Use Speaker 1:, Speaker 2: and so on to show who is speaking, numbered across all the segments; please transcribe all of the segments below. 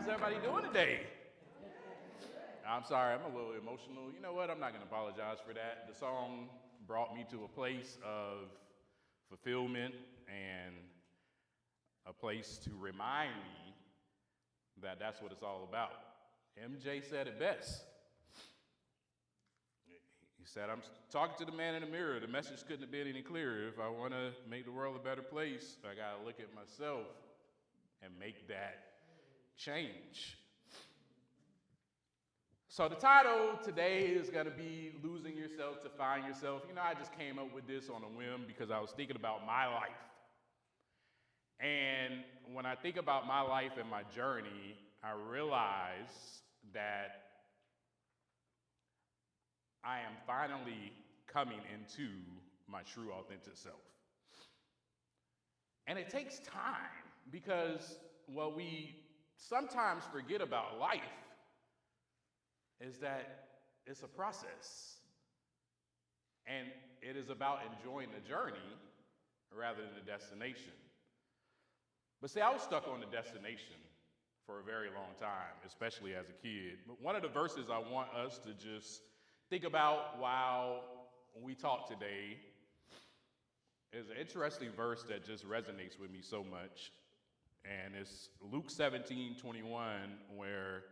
Speaker 1: everybody doing today? I'm sorry, I'm a little emotional. You know what? I'm not going to apologize for that. The song brought me to a place of fulfillment and a place to remind me that that's what it's all about. MJ said it best. He said, I'm talking to the man in the mirror. The message couldn't have been any clearer. If I want to make the world a better place, I got to look at myself and make that change. So the title today is going to be Losing Yourself to Find Yourself. You know, I just came up with this on a whim because I was thinking about my life. And when I think about my life and my journey, I realize that I am finally coming into my true, authentic self. And it takes time because what we sometimes forget about life is that it's a process. And it is about enjoying the journey rather than the destination. But see, I was stuck on the destination for a very long time, especially as a kid. But one of the verses I want us to just think about while we talk today is an interesting verse that just resonates with me so much. And it's Luke 17:21, where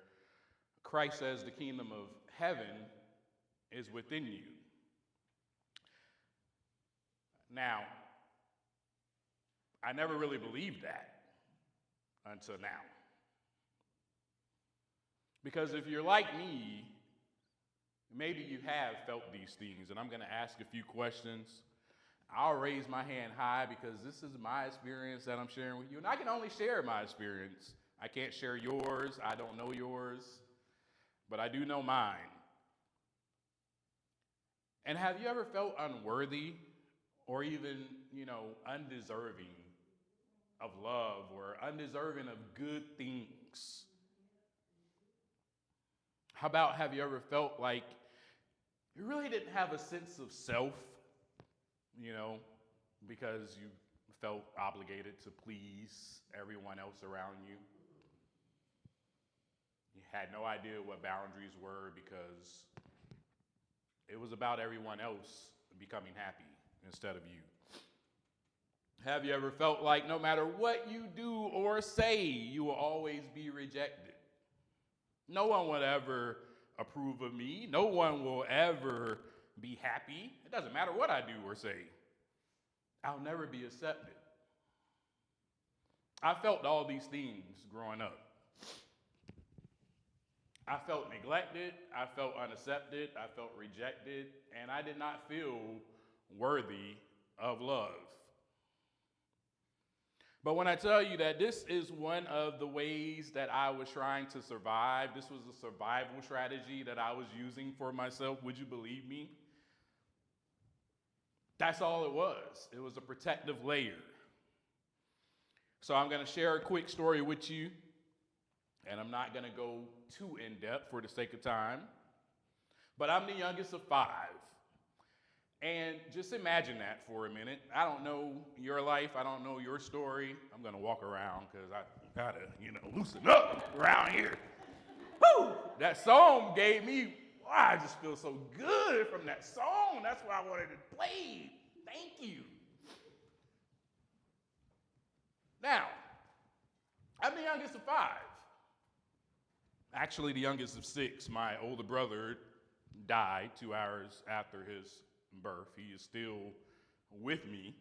Speaker 1: Christ says the kingdom of heaven is within you. Now, I never really believed that until now. Because if you're like me, maybe you have felt these things, and I'm going to ask a few questions. I'll raise my hand high because this is my experience that I'm sharing with you, and I can only share my experience. I can't share yours. I don't know yours, but I do know mine. And have you ever felt unworthy or even, undeserving of love or undeserving of good things? How about have you ever felt like you really didn't have a sense of self, because you felt obligated to please everyone else around you? You had no idea what boundaries were because it was about everyone else becoming happy instead of you. Have you ever felt like no matter what you do or say, you will always be rejected? No one will ever approve of me. No one will ever be happy. It doesn't matter what I do or say. I'll never be accepted. I felt all these things growing up. I felt neglected, I felt unaccepted, I felt rejected, and I did not feel worthy of love. But when I tell you that this is one of the ways that I was trying to survive, this was a survival strategy that I was using for myself, would you believe me? That's all it was. It was a protective layer. So I'm going to share a quick story with you, and I'm not going to go too in-depth for the sake of time. But I'm the youngest of 5. And just imagine that for a minute. I don't know your life. I don't know your story. I'm going to walk around because I got to, loosen up around here. Woo! That song gave me, I just feel so good from that song. That's why I wanted it played. Thank you. Now, I'm the youngest of 5. Actually, the youngest of 6. My older brother died 2 hours after his birth. He is still with me.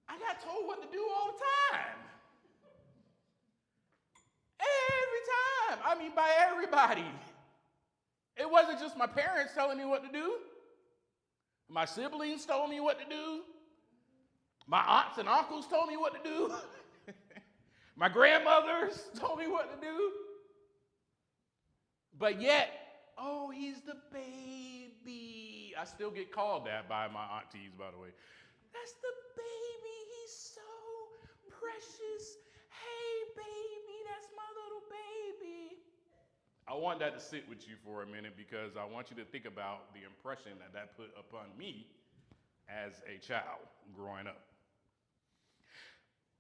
Speaker 1: I got told what to do all the time. Every time. I mean, by everybody. It wasn't just my parents telling me what to do. My siblings told me what to do. My aunts and uncles told me what to do. My grandmothers told me what to do. But yet, oh, he's the baby. I still get called that by my aunties, by the way. That's the baby. He's so precious. Hey, baby, that's my little baby. I want that to sit with you for a minute because I want you to think about the impression that put upon me as a child growing up.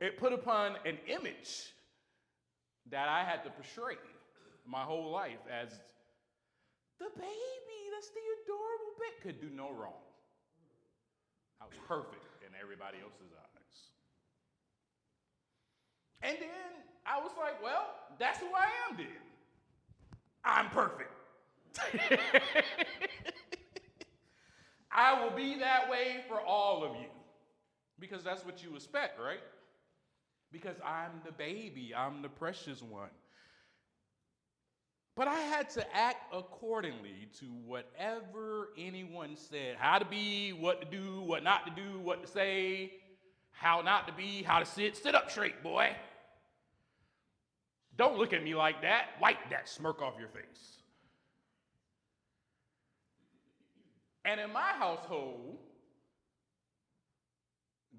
Speaker 1: It put upon an image that I had to portray my whole life as the baby, that's the adorable baby, could do no wrong. I was perfect in everybody else's eyes. And then I was like, well, that's who I am then. I'm perfect. I will be that way for all of you. Because that's what you expect, right? Because I'm the baby, I'm the precious one. But I had to act accordingly to whatever anyone said. How to be, what to do, what not to do, what to say, how not to be, how to sit. Sit up straight, boy. Don't look at me like that. Wipe that smirk off your face. And in my household,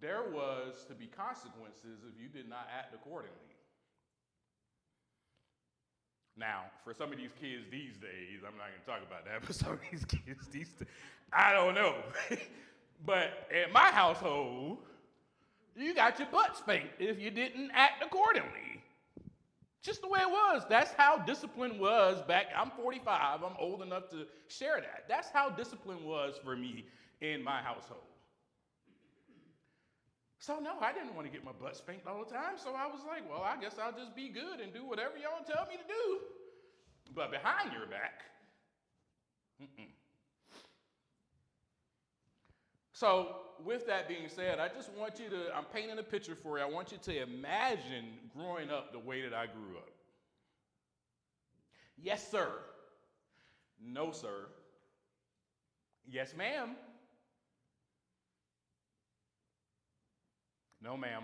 Speaker 1: there was to be consequences if you did not act accordingly. Now, for some of these kids these days, I'm not going to talk about that, but some of these kids these days, I don't know. But in my household, you got your butt spanked if you didn't act accordingly. Just the way it was. That's how discipline was back. I'm 45. I'm old enough to share that. That's how discipline was for me in my household. So no, I didn't want to get my butt spanked all the time. So I was like, well, I guess I'll just be good and do whatever y'all tell me to do. But behind your back, So with that being said, I just want you to, I'm painting a picture for you. I want you to imagine growing up the way that I grew up. Yes, sir. No, sir. Yes, ma'am. No, ma'am.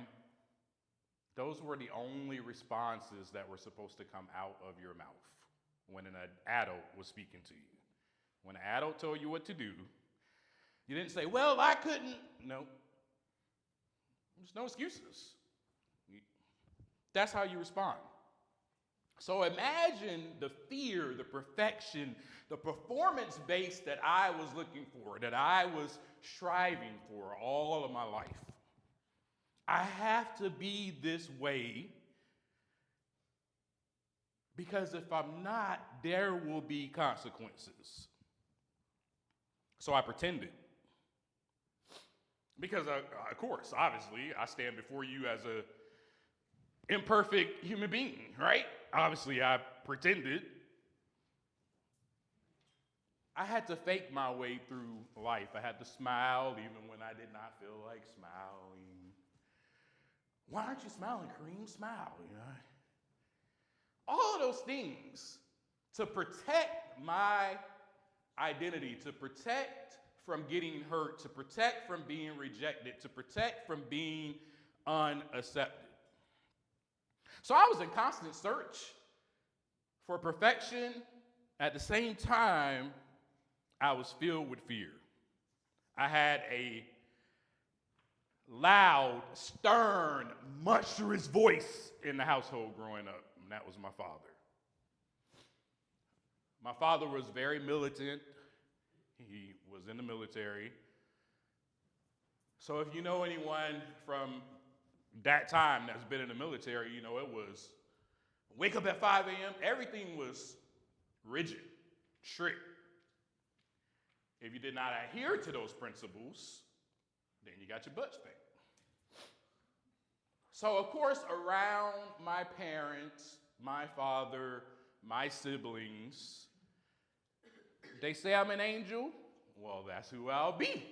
Speaker 1: Those were the only responses that were supposed to come out of your mouth when an adult was speaking to you. When an adult told you what to do, you didn't say, well, I couldn't. No. There's no excuses. That's how you respond. So imagine the fear, the perfection, the performance base that I was looking for, that I was striving for all of my life. I have to be this way because if I'm not, there will be consequences. So I pretended. Because, of course, obviously, I stand before you as an imperfect human being, right? Obviously, I pretended. I had to fake my way through life. I had to smile even when I did not feel like smiling. Why aren't you smiling, Kareem? Smile, you know? All of those things to protect my identity, to protect from getting hurt, to protect from being rejected, to protect from being unaccepted. So I was in constant search for perfection. At the same time, I was filled with fear. I had a loud, stern, monstrous voice in the household growing up, and that was my father. My father was very militant. He was in the military. So if you know anyone from that time that's been in the military, you know it was wake up at 5 a.m. Everything was rigid, strict. If you did not adhere to those principles, then you got your butt spanked. So of course, around my parents, my father, my siblings, they say I'm an angel. Well, that's who I'll be.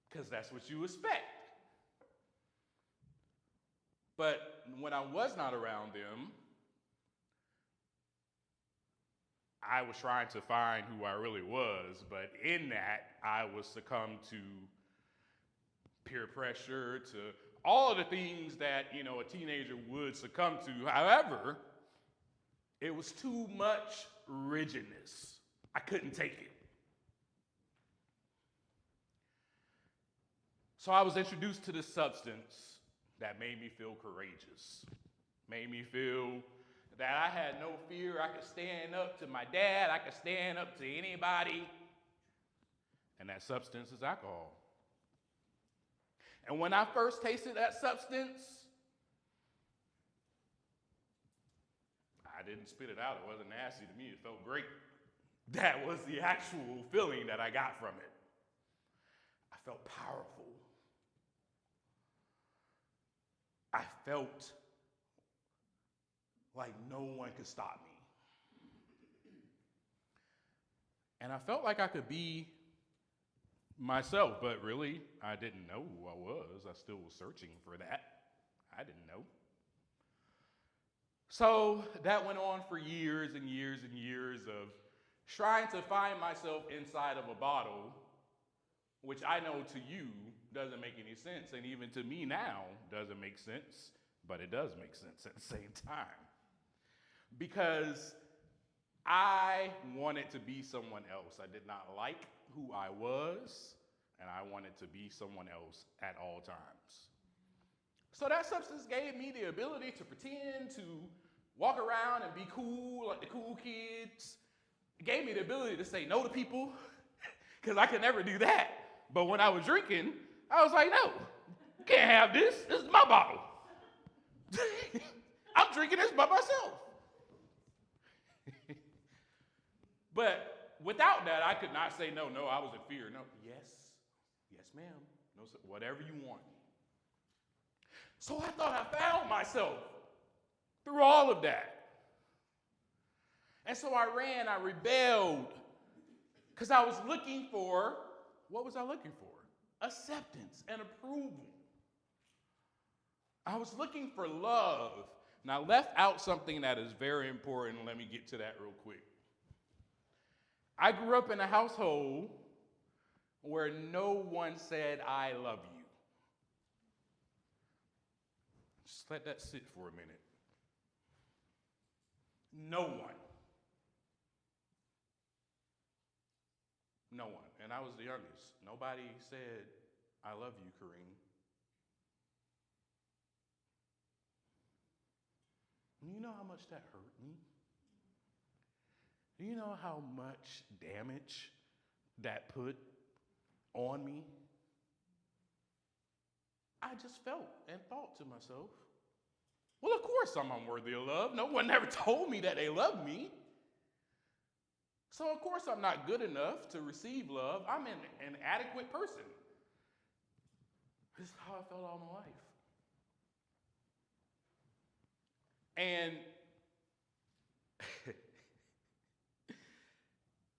Speaker 1: Because that's what you expect. But when I was not around them, I was trying to find who I really was. But in that, I was succumbed to peer pressure, to all of the things that, you know, a teenager would succumb to. However, it was too much rigidness. I couldn't take it. So I was introduced to this substance that made me feel courageous, made me feel that I had no fear. I could stand up to my dad. I could stand up to anybody. And that substance is alcohol. And when I first tasted that substance, I didn't spit it out. It wasn't nasty to me. It felt great. That was the actual feeling that I got from it. I felt powerful. I felt like no one could stop me. And I felt like I could be myself, but really, I didn't know who I was. I still was searching for that. I didn't know. So that went on for years and years and years of trying to find myself inside of a bottle, which I know to you doesn't make any sense, and even to me now doesn't make sense, but it does make sense at the same time. Because I wanted to be someone else. I did not like who I was, and I wanted to be someone else at all times. So that substance gave me the ability to pretend to walk around and be cool like the cool kids. It gave me the ability to say no to people, because I could never do that. But when I was drinking, I was like, no, you can't have this. This is my bottle. I'm drinking this by myself. But without that, I could not say no. No, I was in fear. No, yes, ma'am. No, sir. Whatever you want. So I thought I found myself through all of that. And so I ran, I rebelled, because I was looking for, what was I looking for? Acceptance and approval. I was looking for love. And I left out something that is very important. Let me get to that real quick. I grew up in a household where no one said, I love you. Just let that sit for a minute. No one. No one. And I was the youngest. Nobody said, I love you, Kareem. You know how much that hurt me? Do you know how much damage that put on me? I just felt and thought to myself, well, of course I'm unworthy of love. No one ever told me that they loved me. So of course I'm not good enough to receive love. I'm an inadequate person. This is how I felt all my life. And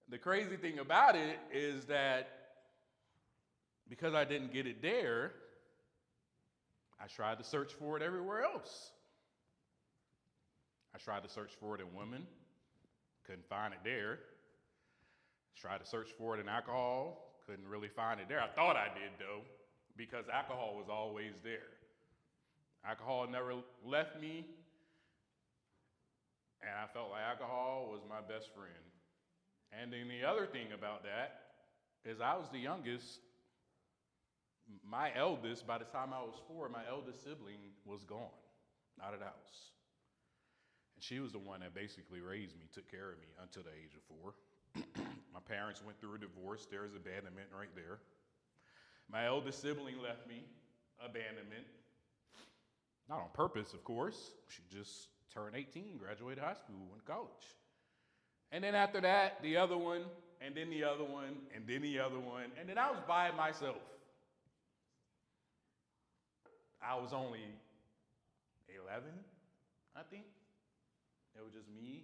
Speaker 1: the crazy thing about it is that because I didn't get it there, I tried to search for it everywhere else. I tried to search for it in women, couldn't find it there. Tried to search for it in alcohol, couldn't really find it there. I thought I did though, because alcohol was always there. Alcohol never left me, and I felt like alcohol was my best friend. And then the other thing about that is I was the youngest. My eldest, by the time I was 4, my eldest sibling was gone, out of the house. And she was the one that basically raised me, took care of me until the age of 4. My parents went through a divorce. There's abandonment right there. My eldest sibling left me, abandonment. Not on purpose, of course. She just turned 18, graduated high school, went to college. And then after that, the other one, and then the other one, and then the other one. And then I was by myself. I was only 11, I think. It was just me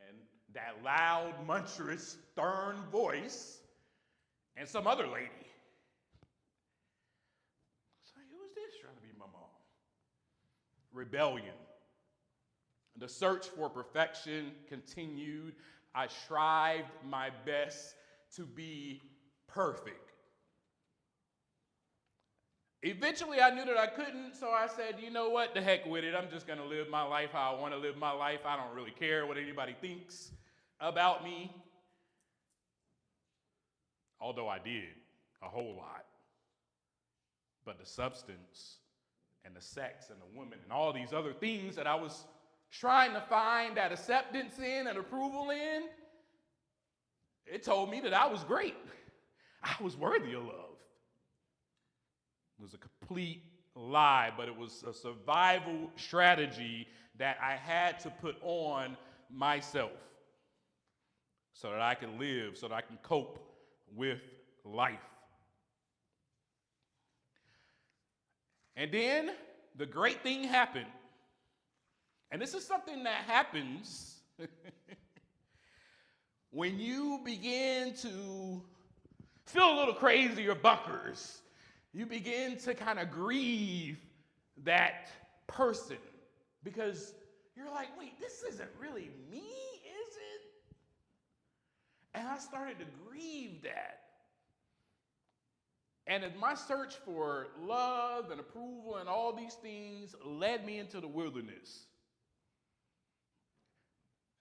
Speaker 1: and that loud, monstrous, stern voice and some other lady. It's like, who is this trying to be my mom? Rebellion. The search for perfection continued. I strived my best to be perfect. Eventually, I knew that I couldn't, so I said, you know what, the heck with it. I'm just going to live my life how I want to live my life. I don't really care what anybody thinks about me. Although I did a whole lot. But the substance and the sex and the woman and all these other things that I was trying to find that acceptance in and approval in, it told me that I was great. I was worthy of love. It was a complete lie, but it was a survival strategy that I had to put on myself so that I can live, so that I can cope with life. And then the great thing happened. And this is something that happens when you begin to feel a little crazy or bonkers. You begin to kind of grieve that person because you're like, wait, this isn't really me, is it? And I started to grieve that. And as my search for love and approval and all these things led me into the wilderness.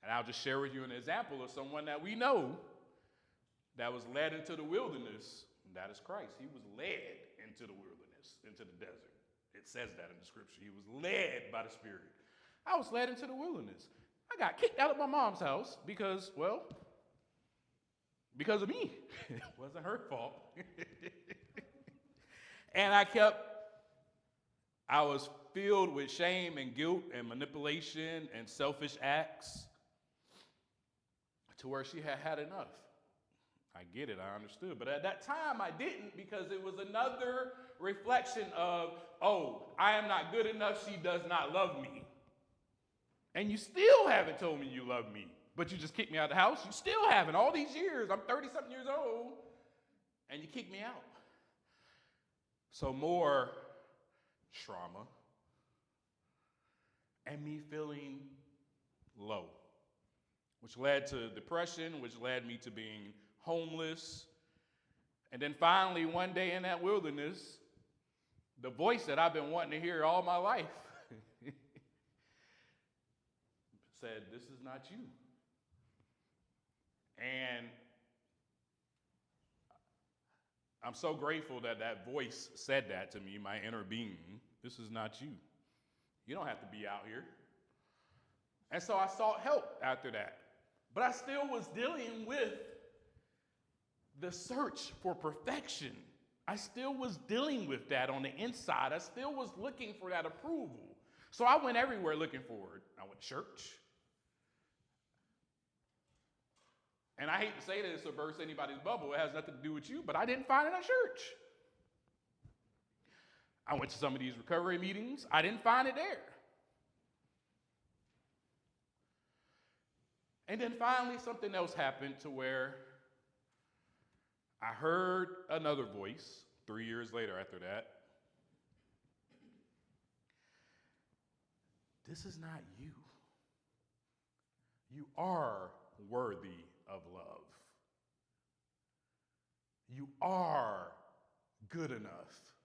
Speaker 1: And I'll just share with you an example of someone that we know that was led into the wilderness, and that is Christ. He was led into the wilderness, into the desert. It says that in the scripture. He was led by the Spirit. I was led into the wilderness. I got kicked out of my mom's house because of me. It wasn't her fault. And I was filled with shame and guilt and manipulation and selfish acts to where she had had enough. I get it, I understood. But at that time, I didn't, because it was another reflection of, oh, I am not good enough, she does not love me. And you still haven't told me you love me, but you just kicked me out of the house. You still haven't. All these years, I'm 30-something years old, and you kicked me out. So more trauma and me feeling low, which led to depression, which led me to being homeless. And then finally, one day in that wilderness, the voice that I've been wanting to hear all my life said, "This is not you." And I'm so grateful that that voice said that to me, my inner being. This is not you. You don't have to be out here. And so I sought help after that. But I still was dealing with the search for perfection. I still was dealing with that on the inside. I still was looking for that approval. So I went everywhere looking for it. I went to church. And I hate to say this or burst anybody's bubble. It has nothing to do with you, but I didn't find it in church. I went to some of these recovery meetings. I didn't find it there. And then finally, something else happened to where I heard another voice 3 years later after that. This is not you. You are worthy of love. You are good enough.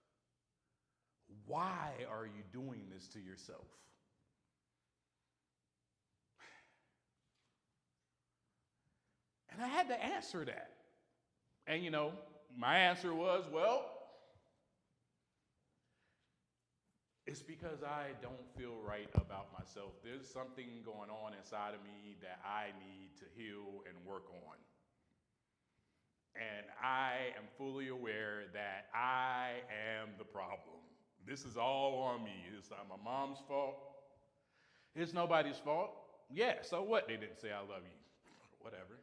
Speaker 1: Why are you doing this to yourself? And I had to answer that. And my answer was, well, it's because I don't feel right about myself. There's something going on inside of me that I need to heal and work on. And I am fully aware that I am the problem. This is all on me. It's not my mom's fault. It's nobody's fault. Yeah, so what? They didn't say I love you. Whatever.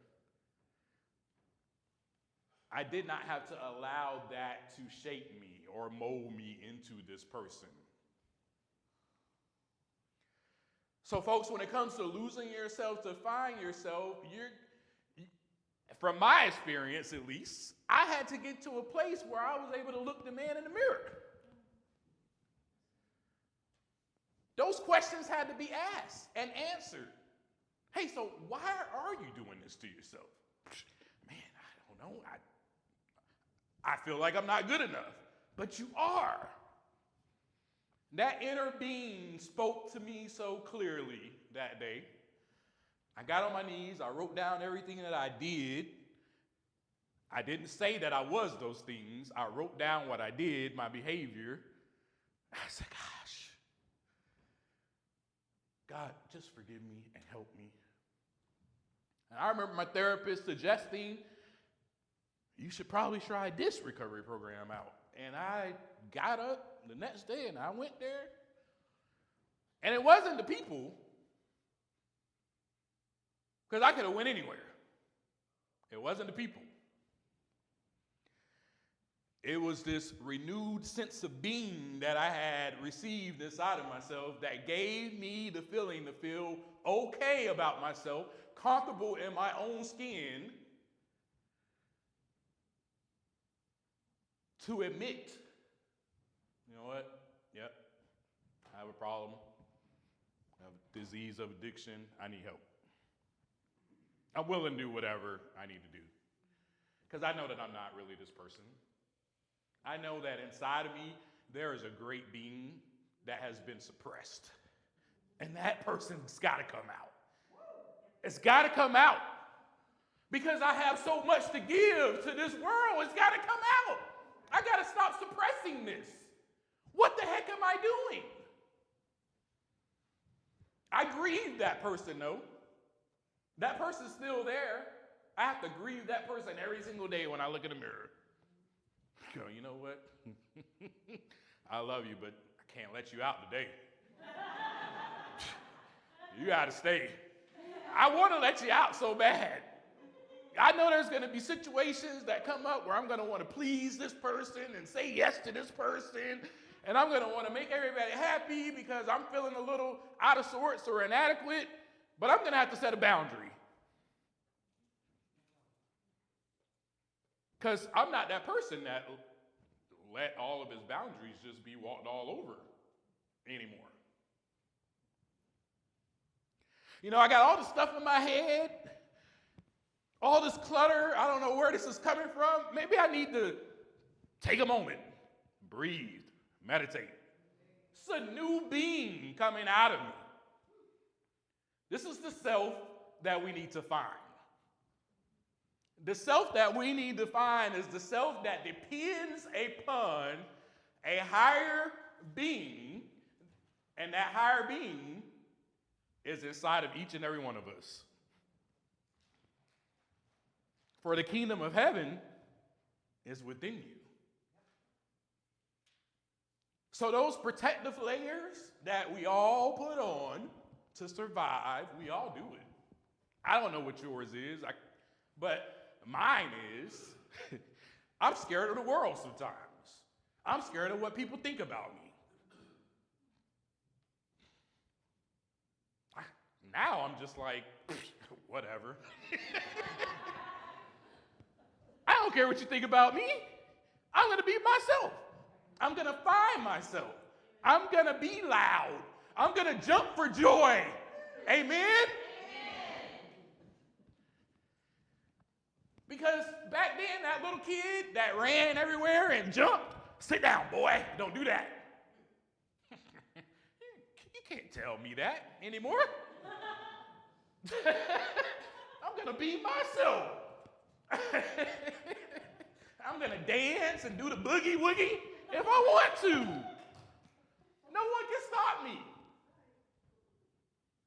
Speaker 1: I did not have to allow that to shape me or mold me into this person. So folks, when it comes to losing yourself to find yourself, from my experience at least, I had to get to a place where I was able to look the man in the mirror. Those questions had to be asked and answered. Hey, so why are you doing this to yourself? Man, I don't know. I feel like I'm not good enough, but you are. That inner being spoke to me so clearly that day. I got on my knees. I wrote down everything that I did. I didn't say that I was those things. I wrote down what I did, my behavior. I said, gosh, God, just forgive me and help me. And I remember my therapist suggesting, you should probably try this recovery program out. and I got up the next day and I went there. And it wasn't the people, because I could have went anywhere. It wasn't the people. It was this renewed sense of being that I had received inside of myself that gave me the feeling to feel okay about myself, comfortable in my own skin, to admit, you know what? Yep, I have a problem. I have a disease of addiction. I need help. I'm willing to do whatever I need to do, because I know that I'm not really this person. I know that inside of me, there is a great being that has been suppressed. And that person's got to come out. It's got to come out. Because I have so much to give to this world. It's got to come out. I got to stop suppressing this. What the heck am I doing? I grieve that person, though. That person's still there. I have to grieve that person every single day when I look in the mirror. Go, you know what? I love you, but I can't let you out today. You got to stay. I want to let you out so bad. I know there's going to be situations that come up where I'm going to want to please this person and say yes to this person, and I'm going to want to make everybody happy because I'm feeling a little out of sorts or inadequate, but I'm going to have to set a boundary. Because I'm not that person that let all of his boundaries just be walked all over anymore. You know, I got all this stuff in my head, all this clutter. I don't know where this is coming from. Maybe I need to take a moment, breathe, meditate. It's a new being coming out of me. This is the self that we need to find. The self that we need to find is the self that depends upon a higher being, and that higher being is inside of each and every one of us. For the kingdom of heaven is within you. So those protective layers that we all put on to survive, we all do it. I don't know what yours is, but mine is, I'm scared of the world sometimes. I'm scared of what people think about me. Now I'm just like, whatever. I don't care what you think about me. I'm going to be myself. I'm going to find myself. I'm going to be loud. I'm going to jump for joy. Amen? Because back then, that little kid that ran everywhere and jumped, sit down, boy, don't do that. You can't tell me that anymore. I'm going to be myself. I'm going to dance and do the boogie woogie if I want to. No one can stop me.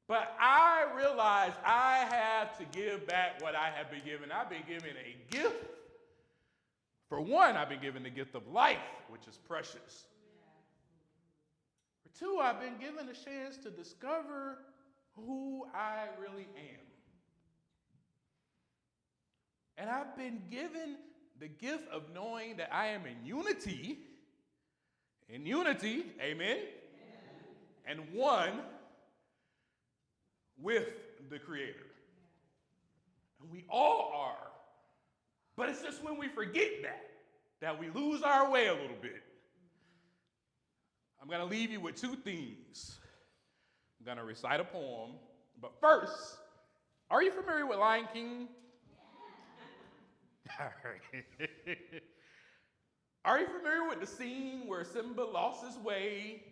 Speaker 1: But I realize I have to give back what I have been given. I've been given a gift. For one, I've been given the gift of life, which is precious. For two, I've been given a chance to discover who I really am. And I've been given the gift of knowing that I am in unity, amen, and one with the Creator. And we all are. But it's just when we forget that we lose our way a little bit. I'm going to leave you with two things. I'm going to recite a poem. But first, are you familiar with Lion King? All right. Are you familiar with the scene where Simba lost his way,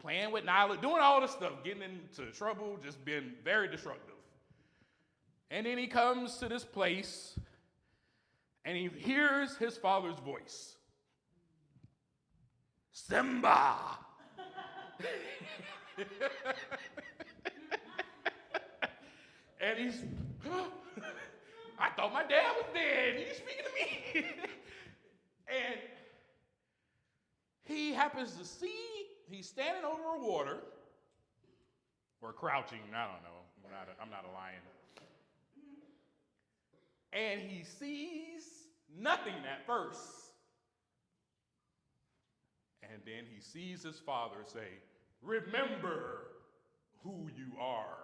Speaker 1: playing with Nyla, doing all this stuff, getting into trouble, just being very destructive? And then he comes to this place, and he hears his father's voice. Simba! And he's, I thought my dad was dead. Are you speaking to me? And happens to see he's standing over a water, or crouching, I don't know, I'm not a lion. And he sees nothing at first. And then he sees his father say, remember who you are.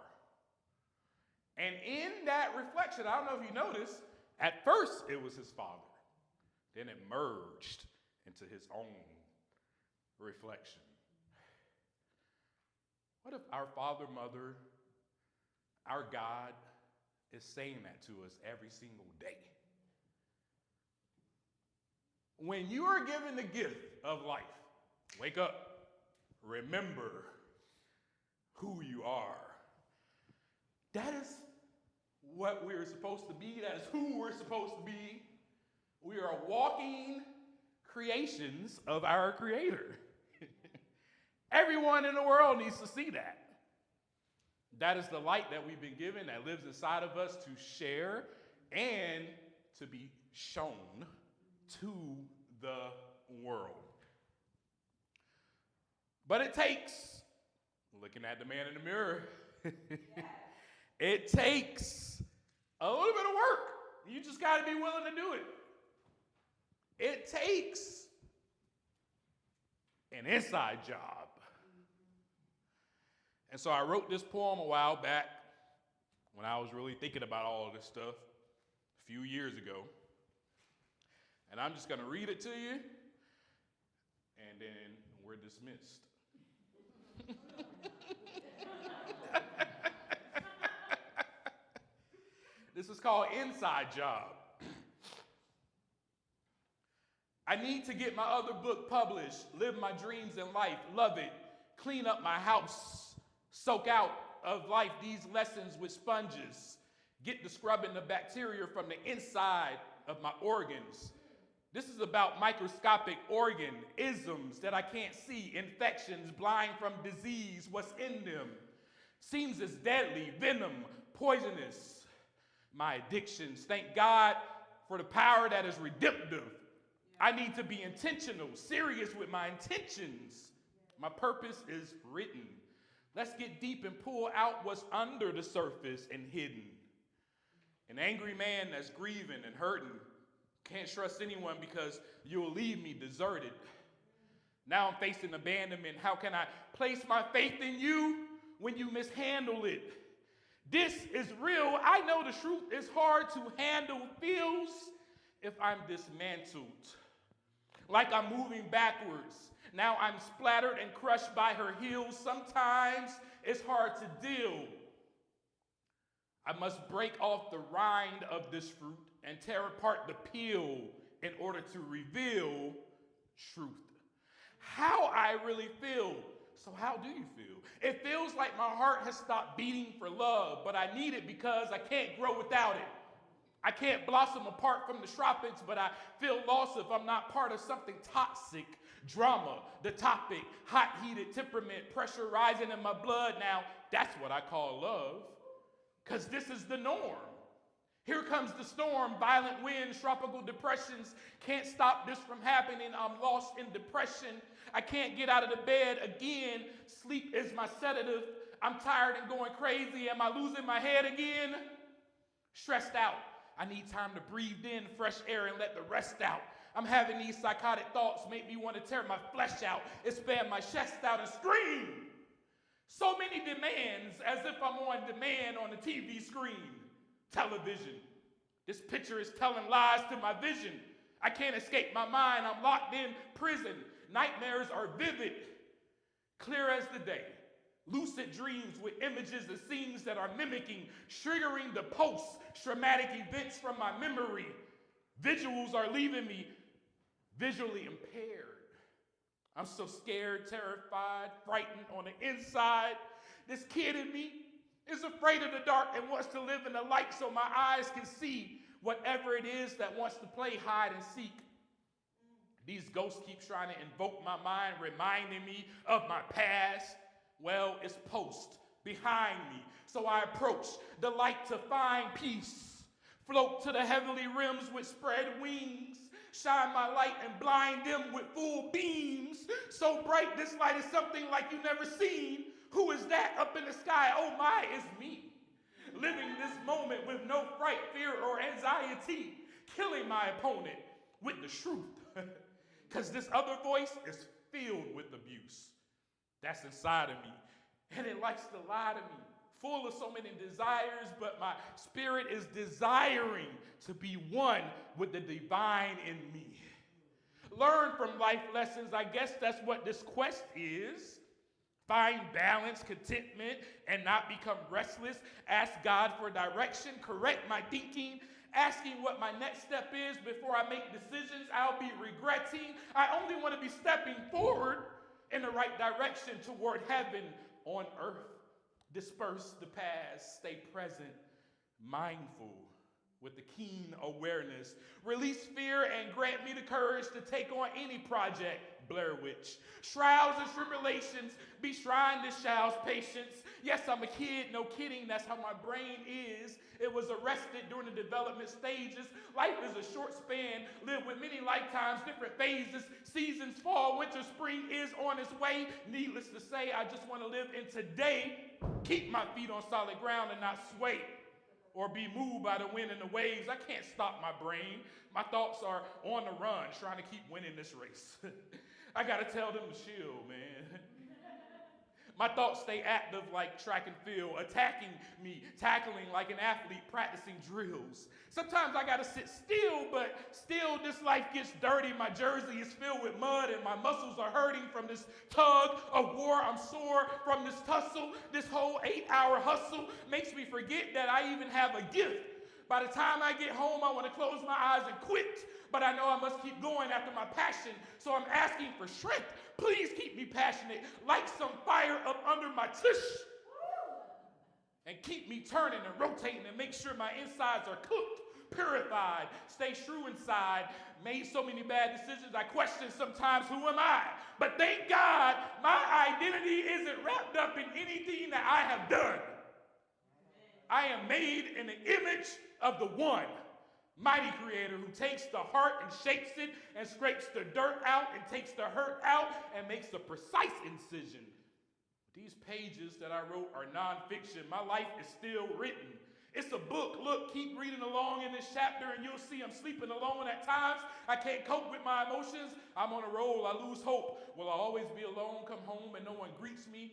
Speaker 1: And in that reflection, I don't know if you noticed, at first it was his father. Then it merged into his own reflection. What if our father, mother, our God is saying that to us every single day? When you are given the gift of life, wake up, remember who you are. That is what we're supposed to be. That is who we're supposed to be. We are walking creations of our Creator. Everyone in the world needs to see that. That is the light that we've been given that lives inside of us to share and to be shown to the world. But it takes, looking at the man in the mirror, it takes a little bit of work. You just got to be willing to do it. It takes an inside job. And so I wrote this poem a while back when I was really thinking about all of this stuff a few years ago. And I'm just going to read it to you, and then we're dismissed. This is called Inside Job. I need to get my other book published, live my dreams in life, love it, clean up my house, soak out of life these lessons with sponges, get the scrubbing the bacteria from the inside of my organs. This is about microscopic organ isms that I can't see, infections, blind from disease, what's in them. Seems as deadly, venom, poisonous. My addictions, thank God for the power that is redemptive. I need to be intentional, serious with my intentions. My purpose is written. Let's get deep and pull out what's under the surface and hidden. An angry man that's grieving and hurting. Can't trust anyone because you'll leave me deserted. Now I'm facing abandonment. How can I place my faith in you when you mishandle it? This is real. I know the truth is hard to handle. Feels if I'm dismantled. Like I'm moving backwards. Now I'm splattered and crushed by her heels. Sometimes it's hard to deal. I must break off the rind of this fruit and tear apart the peel in order to reveal truth. How I really feel. So how do you feel? It feels like my heart has stopped beating for love, but I need it because I can't grow without it. I can't blossom apart from the tropics, but I feel lost if I'm not part of something toxic. Drama, the topic, hot-heated temperament, pressure rising in my blood. Now, that's what I call love, because this is the norm. Here comes the storm, violent winds, tropical depressions. Can't stop this from happening. I'm lost in depression. I can't get out of the bed again. Sleep is my sedative. I'm tired and going crazy. Am I losing my head again? Stressed out. I need time to breathe in fresh air and let the rest out. I'm having these psychotic thoughts make me want to tear my flesh out, expand my chest out and scream. So many demands as if I'm on demand on the TV screen. Television. This picture is telling lies to my vision. I can't escape my mind. I'm locked in prison. Nightmares are vivid, clear as the day. Lucid dreams with images and scenes that are mimicking, triggering the post-traumatic events from my memory. Visuals are leaving me visually impaired. I'm so scared, terrified, frightened on the inside. This kid in me is afraid of the dark and wants to live in the light so my eyes can see whatever it is that wants to play hide and seek. These ghosts keep trying to invoke my mind, reminding me of my past. Well, it's post behind me. So I approach the light to find peace. Float to the heavenly rims with spread wings. Shine my light and blind them with full beams. So bright this light is something like you never seen. Who is that up in the sky? Oh my, it's me. Living this moment with no fright, fear, or anxiety. Killing my opponent with the truth. Because this other voice is filled with abuse. That's inside of me. And it likes to lie to me. Full of so many desires, but my spirit is desiring to be one with the divine in me. Learn from life lessons. I guess that's what this quest is. Find balance, contentment, and not become restless. Ask God for direction. Correct my thinking. Asking what my next step is before I make decisions I'll be regretting. I only want to be stepping forward in the right direction toward heaven on earth. Disperse the past, stay present, mindful with the keen awareness. Release fear and grant me the courage to take on any project. Blair Witch. Trials and tribulations, be shrine this child's patience. Yes, I'm a kid, no kidding, that's how my brain is. It was arrested during the development stages. Life is a short span, live with many lifetimes, different phases. Seasons, fall, winter, spring is on its way. Needless to say, I just want to live in today. Keep my feet on solid ground and not sway or be moved by the wind and the waves. I can't stop my brain. My thoughts are on the run, trying to keep winning this race. I gotta tell them to chill, man. My thoughts stay active like track and field, attacking me, tackling like an athlete, practicing drills. Sometimes I gotta sit still, but still this life gets dirty. My jersey is filled with mud and my muscles are hurting from this tug of war. I'm sore from this tussle. This whole 8-hour hustle makes me forget that I even have a gift. By the time I get home, I want to close my eyes and quit. But I know I must keep going after my passion. So I'm asking for strength. Please keep me passionate. Light some fire up under my tush. And keep me turning and rotating and make sure my insides are cooked, purified. Stay true inside. Made so many bad decisions. I question sometimes, who am I? But thank God my identity isn't wrapped up in anything that I have done. I am made in the image of the one mighty creator who takes the heart and shapes it and scrapes the dirt out and takes the hurt out and makes a precise incision. These pages that I wrote are nonfiction. My life is still written. It's a book. Look, keep reading along in this chapter and you'll see I'm sleeping alone at times. I can't cope with my emotions. I'm on a roll. I lose hope. Will I always be alone, come home and no one greets me?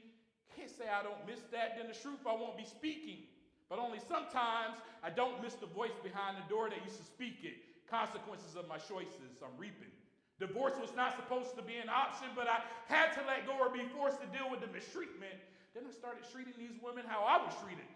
Speaker 1: Can't say I don't miss that. Then the truth, I won't be speaking. But only sometimes I don't miss the voice behind the door that used to speak it. Consequences of my choices I'm reaping. Divorce was not supposed to be an option, but I had to let go or be forced to deal with the mistreatment. Then I started treating these women how I was treated.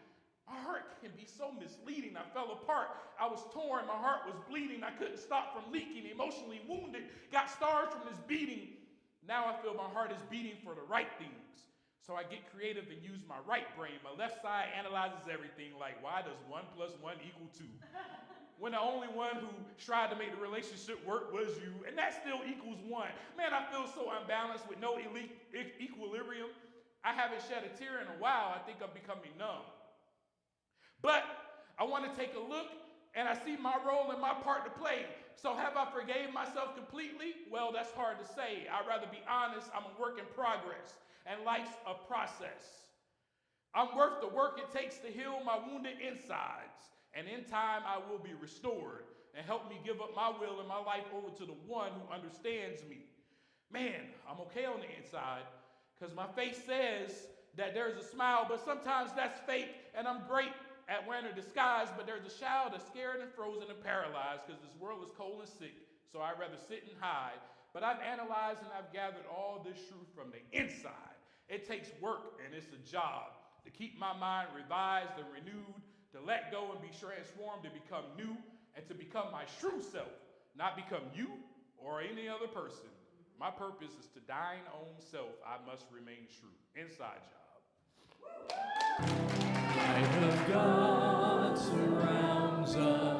Speaker 1: My heart can be so misleading. I fell apart. I was torn. My heart was bleeding. I couldn't stop from leaking. Emotionally wounded. Got scars from this beating. Now I feel my heart is beating for the right things. So I get creative and use my right brain. My left side analyzes everything like, why does 1 + 1 = 2? When the only one who tried to make the relationship work was you, and that still equals 1. Man, I feel so unbalanced with no equilibrium. I haven't shed a tear in a while. I think I'm becoming numb. But I want to take a look, and I see my role and my part to play. So have I forgave myself completely? Well, that's hard to say. I'd rather be honest. I'm a work in progress. And life's a process. I'm worth the work it takes to heal my wounded insides. And in time, I will be restored and help me give up my will and my life over to the one who understands me. Man, I'm okay on the inside because my face says that there's a smile, but sometimes that's fake, and I'm great at wearing a disguise, but there's a child that's scared and frozen and paralyzed because this world is cold and sick, so I'd rather sit and hide. But I've analyzed and I've gathered all this truth from the inside. It takes work and it's a job to keep my mind revised and renewed, to let go and be transformed, to become new, and to become my true self, not become you or any other person. My purpose is to thine own self. I must remain true. Inside job.
Speaker 2: Light of God surrounds us.